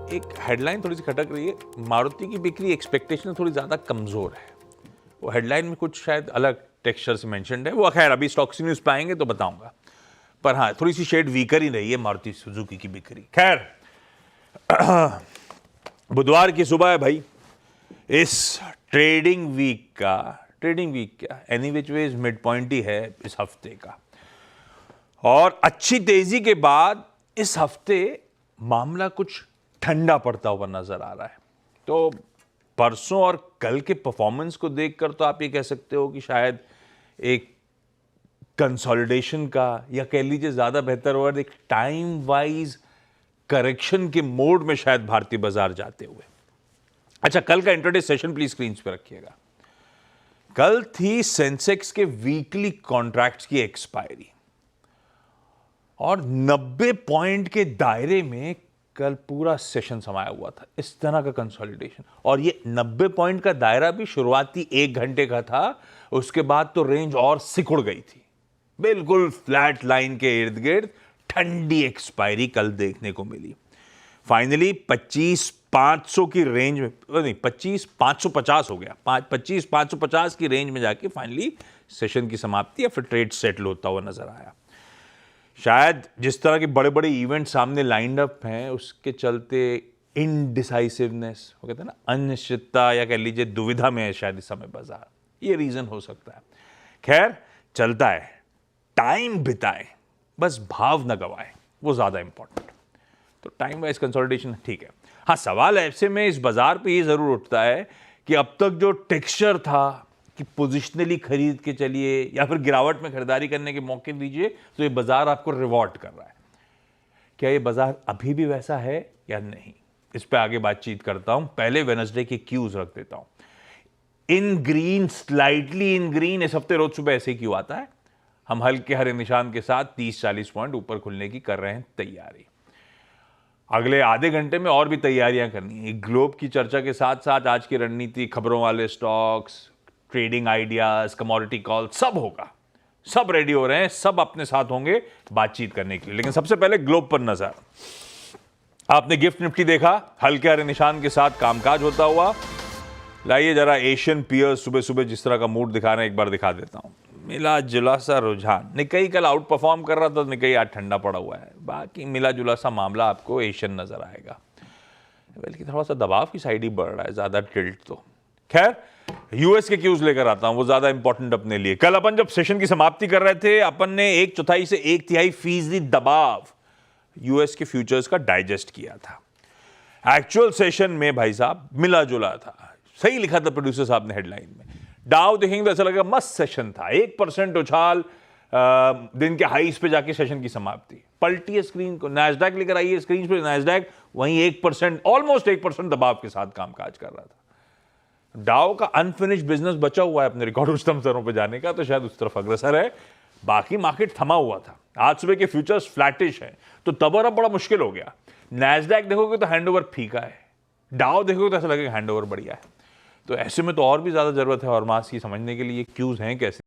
एक हेडलाइन थोड़ी सी खटक रही है। मारुति की बिक्री एक्सपेक्टेशन थोड़ी ज़्यादा कमज़ोर है। वो हेडलाइन में कुछ शायद अलग टेक्सचर से मेंशन्ड है। वो खैर अभी स्टॉक्स न्यूज़ पे आएंगे तो बताऊंगा। पर हाँ, थोड़ी सी शेड वीकर ही रही है मारुति सुजुकी की बिक्री। खैर, बुधवार की सुबह है भाई। इस ट्रेडिंग वीक क्या any which wedge mid point ही है इस हफ्ते का। और अच्छी तेजी के बाद इस हफ्ते मामला कुछ ठंडा पड़ता हुआ नजर आ रहा है। तो परसों और कल के परफॉर्मेंस को देखकर तो आप ये कह सकते हो कि शायद एक कंसोलिडेशन का, या कह लीजिए ज्यादा बेहतर वर्ड, एक टाइम वाइज करेक्शन के मोड में शायद भारतीय बाजार जाते हुए। अच्छा, कल का इंट्राडे सेशन प्लीज स्क्रीन पे रखिएगा। कल थी सेंसेक्स के वीकली कॉन्ट्रैक्ट्स की एक्सपायरी और 90 पॉइंट के दायरे में कल पूरा सेशन समाया हुआ था। इस तरह का कंसोलिडेशन, और ये 90 पॉइंट का दायरा भी शुरुआती 1 घंटे का था। उसके बाद तो रेंज और सिकुड़ गई थी। बिल्कुल फ्लैट लाइन के इर्द गिर्द ठंडी एक्सपायरी कल देखने को मिली। फाइनली 25,500 की रेंज में, नहीं 25,550 हो गया, 25,550 की रेंज में जाके फाइनली सेशन की समाप्ति या फिर ट्रेड सेटल होता हुआ नजर आया। शायद जिस तरह के बड़े बड़े इवेंट सामने लाइंड अप हैं, उसके चलते इनडिसाइसिवनेस, वो कहते हैं ना, अनिश्चितता, या कह लीजिए दुविधा में है शायद इस समय बाजार। ये रीजन हो सकता है। खैर, चलता है, टाइम बिताए, बस भाव न गवाए, वो ज्यादा इंपॉर्टेंट। तो टाइम वाइज कंसोलिडेशन ठीक है। हाँ, सवाल ऐसे में इस बाजार पे ये जरूर उठता है कि अब तक जो टेक्सचर था कि पोजिशनली खरीद के चलिए या फिर गिरावट में खरीदारी करने के मौके दीजिए, तो ये बाजार आपको रिवॉर्ड कर रहा है। क्या ये बाजार अभी भी वैसा है या नहीं, इस पे आगे बातचीत करता हूं। पहले वेडनेसडे के क्यूज रख देता हूं। इन ग्रीन, स्लाइटली इन ग्रीन, इस हफ्ते रोज सुबह ऐसे क्यों आता है। हम हल्के हरे निशान के साथ 30-40 पॉइंट ऊपर खुलने की कर रहे हैं तैयारी। अगले आधे घंटे में और भी तैयारियां करनी है। ग्लोब की चर्चा के साथ साथ आज की रणनीति, खबरों वाले stocks, trading ideas, commodity call, सब होगा। सब रेडी हो रहे हैं, सब अपने साथ होंगे बातचीत करने के लिए। लेकिन सबसे पहले ग्लोब पर नजर। आपने गिफ्ट निफ्टी देखा, हल्के हरे निशान के साथ कामकाज होता हुआ। लाइए जरा एशियन पियर्स सुबह सुबह जिस तरह का मूड दिखा रहे हैं, एक बार दिखा देता हूं। मिला जुला सा रुझान। निक्केई कल आउट परफॉर्म कर रहा था, निक्केई आज ठंडा पड़ा हुआ है। बाकी मिला जुला सा मामला आपको एशियन नजर आएगा, बल्कि थोड़ा सा दबाव की साइड ही बढ़ रहा है, ज्यादा टिल्ट तो। खैर, यूएस के क्यूज लेकर आता हूं, वो ज्यादा इंपॉर्टेंट अपने लिए। कल अपन जब सेशन की समाप्ति कर रहे थे, अपन ने 1/4 से 1/3% दबाव यूएस के फ्यूचर्स का डाइजेस्ट किया था। एक्चुअल सेशन में भाई साहब मिला जुला था। सही लिखा था प्रोड्यूसर साहब ने हेडलाइन में। डाउ देखेंगे तो ऐसा लगेगा मस्त सेशन था। 1% उछाल, दिन के हाईस पे जाके सेशन की समाप्ति। पलटी है स्क्रीन को, नैस्डैक लेकर आइए स्क्रीन पे। नैस्डैक वहीं 1%, ऑलमोस्ट 1% दबाव के साथ कामकाज कर रहा था। डाउ का अनफिनिश बिजनेस बचा हुआ है अपने रिकॉर्ड उच्चतम स्तरों पे जाने का, तो शायद उस तरफ अग्रसर है। बाकी मार्केट थमा हुआ था। आज सुबह के फ्यूचर्स फ्लैटिश है, तो तब और अब बड़ा मुश्किल हो गया। नैस्डैक देखोगे तो हैंडओवर फीका है, डाउ देखोगे तो ऐसा लगेगा हैंडओवर बढ़िया है। तो ऐसे में तो और भी ज्यादा जरूरत है और मास की समझने के लिए क्यूज हैं कैसे।